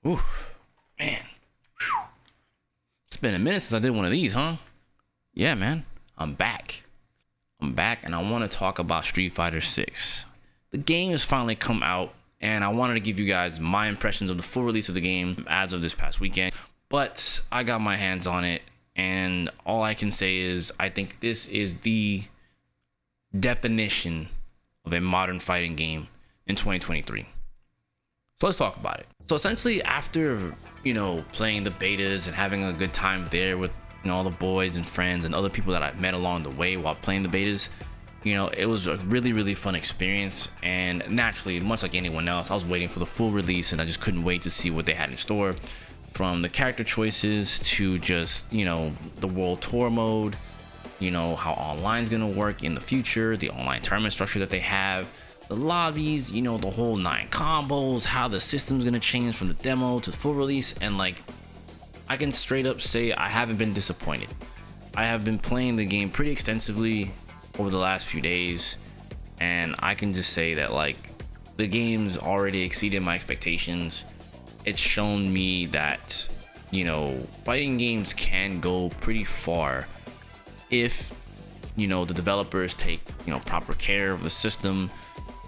Ooh, man. It's been a minute since I did one of these, huh? Yeah, man. I'm back. I'm back and I want to talk about Street Fighter 6. The game has finally come out and I wanted to give you guys my impressions of the full release of the game as of this past weekend. But I got my hands on it and all I can say is I think this is the definition of a modern fighting game in 2023. So let's talk about it. So essentially after, playing the betas and having a good time there with, all the boys and friends and other people that I've met along the way while playing the betas, it was a really, really fun experience. And naturally, much like anyone else, I was waiting for the full release and I just couldn't wait to see what they had in store, from the character choices to just, the world tour mode, how online is going to work in the future, the online tournament structure that they have, the lobbies, the whole 9 combos, how the system's going to change from the demo to full release. And I can straight up say I haven't been disappointed. I have been playing the game pretty extensively over the last few days, and I can just say that the game's already exceeded my expectations. It's shown me that fighting games can go pretty far if the developers take proper care of the system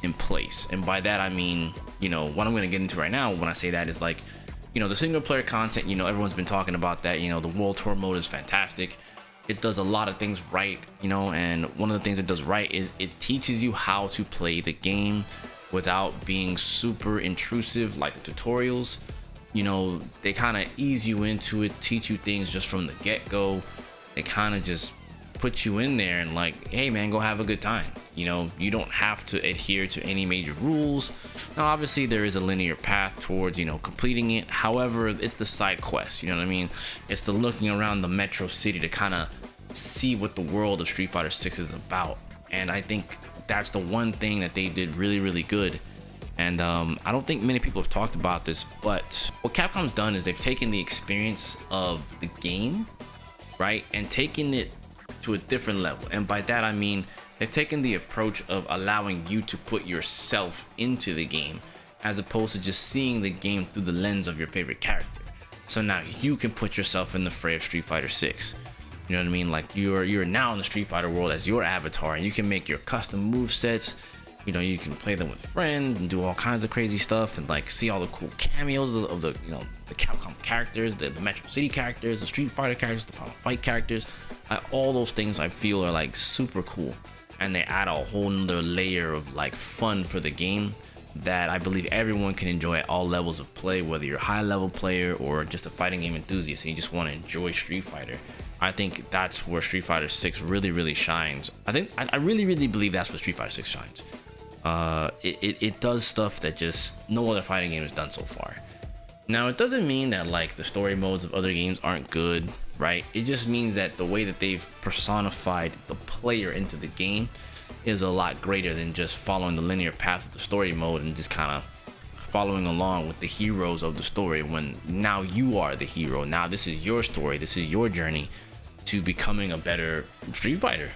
in place. And by that I mean what I'm going to get into right now when I say that is the single player content. Everyone's been talking about that. The world tour mode is fantastic. It does a lot of things right, and one of the things it does right is it teaches you how to play the game without being super intrusive like the tutorials. They kind of ease you into it, teach you things just from the get-go. They kind of just put you in there and hey man, go have a good time. You don't have to adhere to any major rules. Now obviously there is a linear path towards completing it. However, it's the side quest, what I mean? It's the looking around the metro city to kind of see what the world of Street Fighter 6 is about. And I think that's the one thing that they did really, really good. And I don't think many people have talked about this, but what Capcom's done is they've taken the experience of the game, right, and taken it to a different level. And by that I mean they've taken the approach of allowing you to put yourself into the game, as opposed to just seeing the game through the lens of your favorite character. So now you can put yourself in the fray of Street Fighter 6. You know what I mean? You're now in the Street Fighter world as your avatar, and you can make your custom move sets. You can play them with friends and do all kinds of crazy stuff, and see all the cool cameos of the the Capcom characters, the Metro City characters, the Street Fighter characters, the Final Fight characters. All those things I feel are super cool, and they add a whole nother layer of fun for the game that I believe everyone can enjoy at all levels of play, whether you're a high level player or just a fighting game enthusiast and you just want to enjoy Street Fighter. I think that's where Street Fighter 6 really, really shines. I really, really believe that's where Street Fighter 6 shines. It does stuff that just no other fighting game has done so far. Now it doesn't mean that the story modes of other games aren't good, right? It just means that the way that they've personified the player into the game is a lot greater than just following the linear path of the story mode and just kind of following along with the heroes of the story, when now you are the hero. Now this is your story, this is your journey to becoming a better Street Fighter,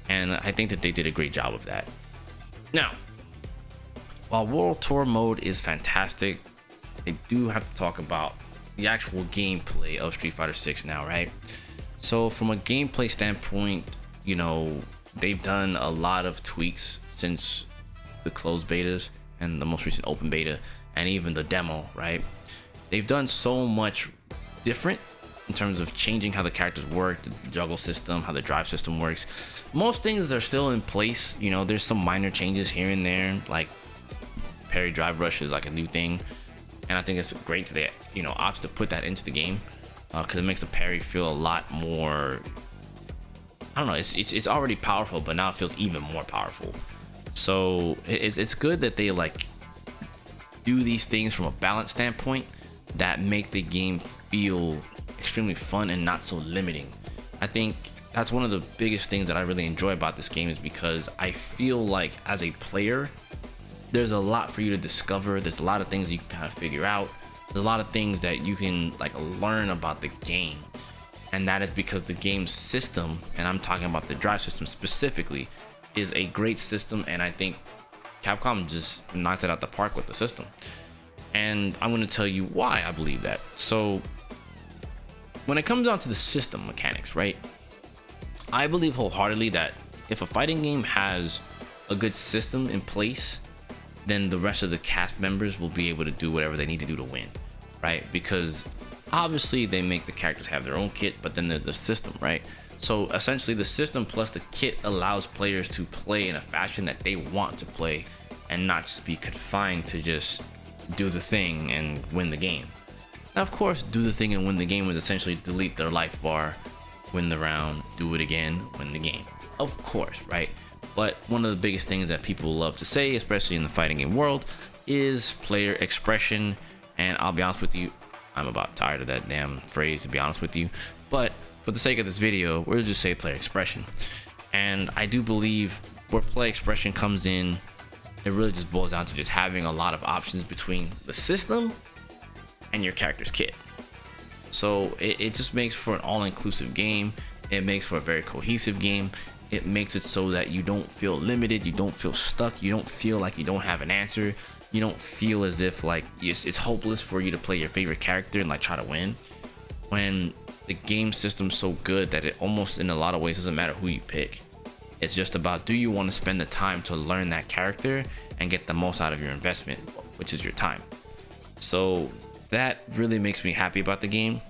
and I think that they did a great job of that. Now, while World Tour mode is fantastic, I do have to talk about the actual gameplay of Street Fighter 6 now, right? So from a gameplay standpoint, they've done a lot of tweaks since the closed betas and the most recent open beta and even the demo, right? They've done so much different in terms of changing how the characters work, the juggle system, how the drive system works. Most things are still in place. There's some minor changes here and there, like parry drive rush is a new thing, and I think it's great that they opted to put that into the game, because it makes the parry feel a lot more, I don't know, it's already powerful, but now it feels even more powerful. So it's good that they do these things from a balance standpoint that make the game feel extremely fun and not so limiting. I think that's one of the biggest things that I really enjoy about this game, is because I feel as a player there's a lot for you to discover. There's a lot of things you can kind of figure out. There's a lot of things that you can learn about the game, and that is because the game's system, and I'm talking about the drive system specifically, is a great system. And I think Capcom just knocked it out the park with the system. And I'm going to tell you why I believe that. So when it comes down to the system mechanics, right? I believe wholeheartedly that if a fighting game has a good system in place, then the rest of the cast members will be able to do whatever they need to do to win, right? Because obviously they make the characters have their own kit, but then there's the system, right? So essentially the system plus the kit allows players to play in a fashion that they want to play and not just be confined to just do the thing and win the game. Now, of course, do the thing and win the game would essentially delete their life bar, win the round, do it again, win the game. Of course, right? But one of the biggest things that people love to say, especially in the fighting game world, is player expression. And I'll be honest with you, I'm about tired of that damn phrase, to be honest with you. But for the sake of this video, we'll just say player expression. And I do believe where play expression comes in, it really just boils down to just having a lot of options between the system and your character's kit. So it just makes for an all-inclusive game. It makes for a very cohesive game. It makes it so that you don't feel limited, you don't feel stuck, you don't feel like you don't have an answer, you don't feel as if like it's hopeless for you to play your favorite character and like try to win. When the game system's so good that it almost in a lot of ways doesn't matter who you pick. It's just about, do you want to spend the time to learn that character and get the most out of your investment, which is your time. So that really makes me happy about the game.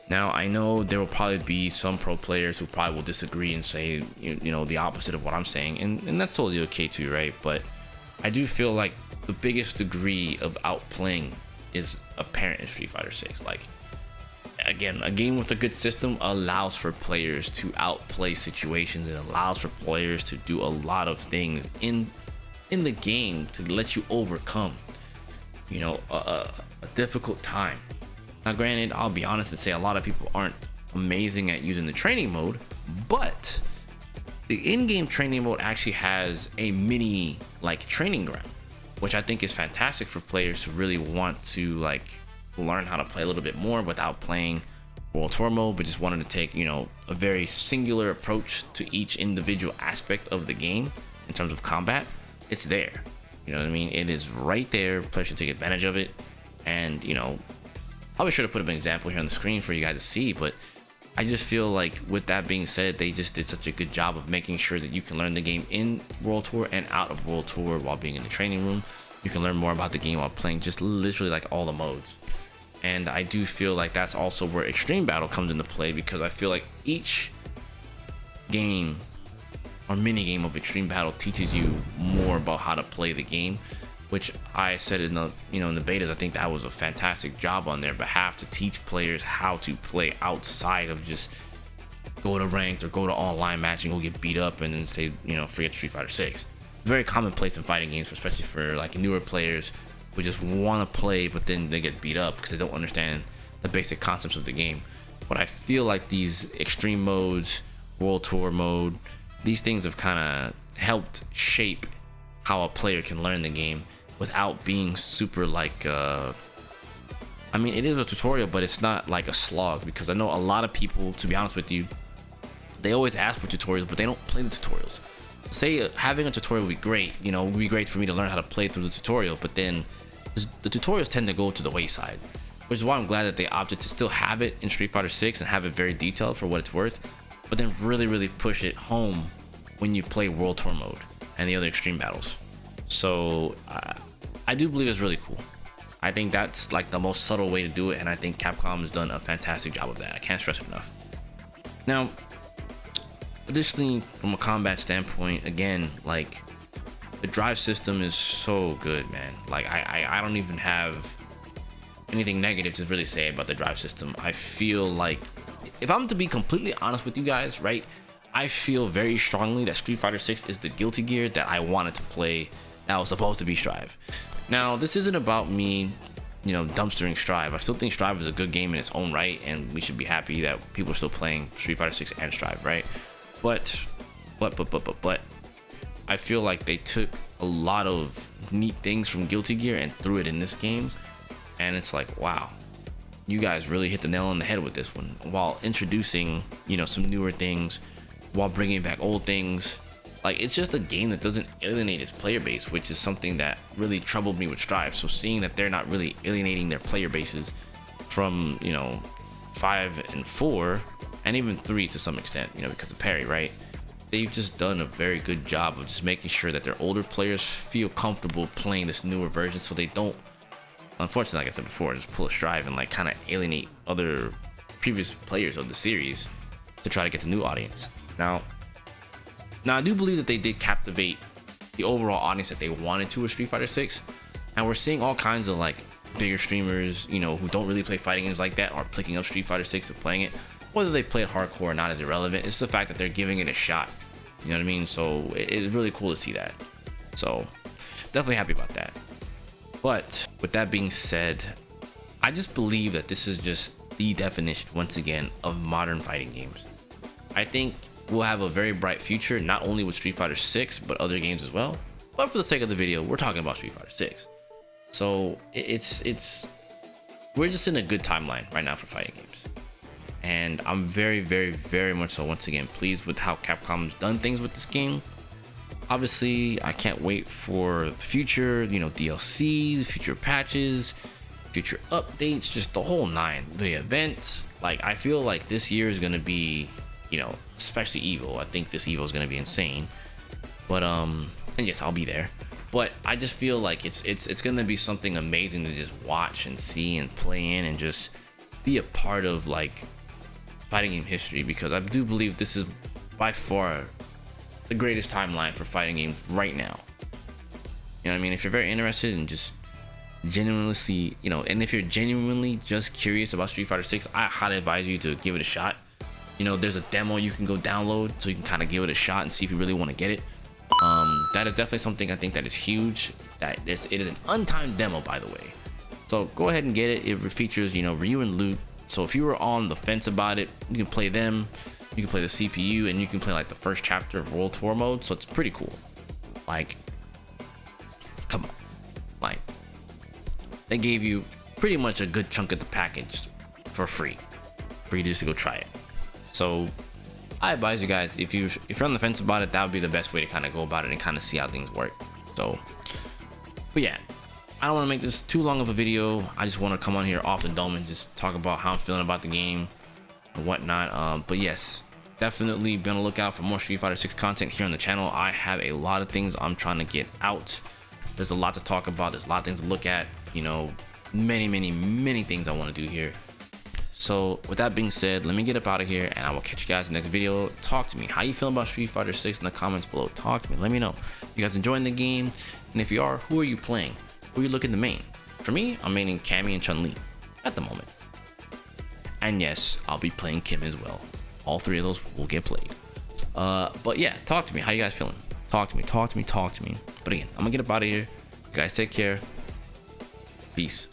Now, I know there will probably be some pro players who probably will disagree and say, you know, the opposite of what I'm saying, and that's totally okay too, right? But I do feel like the biggest degree of outplaying is apparent in Street Fighter 6. Like, again, a game with a good system allows for players to outplay situations. It allows for players to do a lot of things in the game to let you overcome, you know, a difficult time. Now, granted, I'll be honest and say a lot of people aren't amazing at using the training mode, but the in-game training mode actually has a mini like training ground, which I think is fantastic for players who really want to like learn how to play a little bit more without playing World Tour mode, but just wanted to take, you know, a very singular approach to each individual aspect of the game in terms of combat. It's there, you know what I mean? It is right there. Players should take advantage of it. And, you know, I'll be sure to put up an example here on the screen for you guys to see, but I just feel like with that being said, they just did such a good job of making sure that you can learn the game in World Tour and out of World Tour while being in the training room. You can learn more about the game while playing just literally like all the modes. And I do feel like that's also where Extreme Battle comes into play, because I feel like each game or mini game of Extreme Battle teaches you more about how to play the game, which I said in the, you know, in the betas, I think that was a fantastic job on their behalf to teach players how to play outside of just go to ranked or go to online match and go get beat up and then say, you know, forget Street Fighter 6. Very commonplace in fighting games, especially for like newer players who just want to play, but then they get beat up because they don't understand the basic concepts of the game. But I feel like these extreme modes, World Tour mode, these things have kind of helped shape how a player can learn the game without being super like I mean, it is a tutorial, but it's not like a slog, because I know a lot of people, to be honest with you, they always ask for tutorials, but they don't play the tutorials. Say having a tutorial would be great, you know, it would be great for me to learn how to play through the tutorial, but then the tutorials tend to go to the wayside, which is why I'm glad that they opted to still have it in Street Fighter 6 and have it very detailed for what it's worth, but then really push it home when you play World Tour mode and the other extreme battles. So I do believe it's really cool. I think that's like the most subtle way to do it, and I think Capcom has done a fantastic job of that. I can't stress it enough. Now, additionally, from a combat standpoint, again, like the drive system is so good, man. Like I don't even have anything negative to really say about the drive system. I feel like, if I'm to be completely honest with you guys, right, I feel very strongly that Street Fighter 6 is the Guilty Gear that I wanted to play that was supposed to be Strive. Now, this isn't about me, you know, dumpstering Strive. I still think Strive is a good game in its own right, and we should be happy that people are still playing Street Fighter 6 and Strive, right? But I feel like they took a lot of neat things from Guilty Gear and threw it in this game, and it's like, wow, you guys really hit the nail on the head with this one, while introducing, you know, some newer things, while bringing back old things. like it's just a game that doesn't alienate its player base, which is something that really troubled me with Strive. So seeing that they're not really alienating their player bases from, you know, 5 and 4 and even 3 to some extent, you know, because of Perry, right? They've just done a very good job of just making sure that their older players feel comfortable playing this newer version, so they don't, unfortunately, like I said before, just pull a Strive and like kind of alienate other previous players of the series to try to get the new audience. Now I do believe that they did captivate the overall audience that they wanted to with Street Fighter 6, and we're seeing all kinds of like bigger streamers, you know, who don't really play fighting games like that are picking up Street Fighter 6 and playing it. Whether they play it hardcore or not is irrelevant. It's the fact that they're giving it a shot. You know what I mean? So it's really cool to see that. So definitely happy about that. But with that being said, I just believe that this is just the definition, once again, of modern fighting games. I think we'll have a very bright future, not only with Street Fighter 6, but other games as well. But for the sake of the video, we're talking about Street Fighter 6. So we're just in a good timeline right now for fighting games. And I'm very, very, very much so, once again, pleased with how Capcom's done things with this game. Obviously, I can't wait for the future, you know, DLC, future patches, future updates, just the whole 9, the events. Like, I feel like this year is going to be, you know, especially Evo. I think this Evo is going to be insane. But, and yes, I'll be there. But I just feel like it's going to be something amazing to just watch and see and play in and just be a part of, like, fighting game history, because I do believe this is by far the greatest timeline for fighting games right now. You know what I mean? If you're very interested in just genuinely see, you know, and if you're genuinely just curious about Street Fighter 6, I highly advise you to give it a shot. You know, there's a demo you can go download so you can kind of give it a shot and see if you really want to get it. That is definitely something I think that is huge. It is an untimed demo, by the way. So go ahead and get it. It features, you know, Ryu and Lute. So if you were on the fence about it, you can play them, you can play the CPU, and you can play like the first chapter of World Tour mode. So it's pretty cool. Like, come on, like they gave you pretty much a good chunk of the package for free for you just to go try it. So I advise you guys, if you're on the fence about it, that would be the best way to kind of go about it and kind of see how things work. So, but yeah, I don't want to make this too long of a video. I just want to come on here off the dome and just talk about how I'm feeling about the game and whatnot. But yes, definitely be on the lookout for more Street Fighter 6 content here on the channel. I have a lot of things I'm trying to get out. There's a lot to talk about. There's a lot of things to look at. You know, many things I want to do here. So with that being said, let me get up out of here, and I will catch you guys in the next video. Talk to me. How you feeling about Street Fighter 6 in the comments below? Talk to me. Let me know. You guys enjoying the game? And if you are, who are you playing? Who are you looking to main? For me, I'm maining Cammy and Chun-Li at the moment. And yes, I'll be playing Kim as well. All 3 of those will get played. But yeah, talk to me. How you guys feeling? Talk to me. But again, I'm gonna get up out of here. You guys take care. Peace.